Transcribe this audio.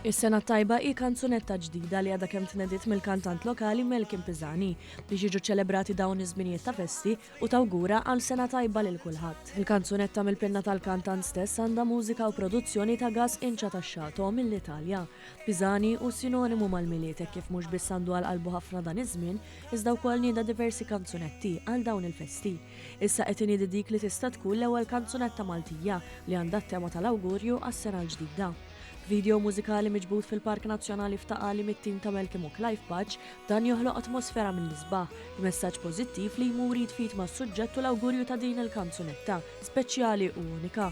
Is-sena tajba hi kanzunetta ġdida li għadha kemm tnediet mill-kantant lokali Melkin Piżani biex jiġu ċelebrati dawn iż-żminijiet ta' festi u tawgura għal sena tajba lil kulħadd. Il-kanzunetta mill-penna tal-kantant stess għandha mużika u produzzjoni ta' Gas Inċa tax-Xato mill-Italja. Piżani hu sinonimu mal-miliet kif mhux biss għandu għal qalbu ħafna dan iż-żmien, iżda wkoll nieda diversi kanzunetti għal dawn il-festi. Issa qed iniedi dik li tista' tkun l-ewwel kanzunetta Maltija li għandha t-tema tal-awgurju għas-sena l-ġdida. Video mużikali miġbud fil-Park Nazzjonali f'Taqali mit-tim ta' Melkim u Clive Patch dan joħloq atmosfera mill-isbaħ, messaġġ pożittiv li jmur jitfit mas-suġġett u l-awgurju ta' din il-kanzunetta speċjali u unika.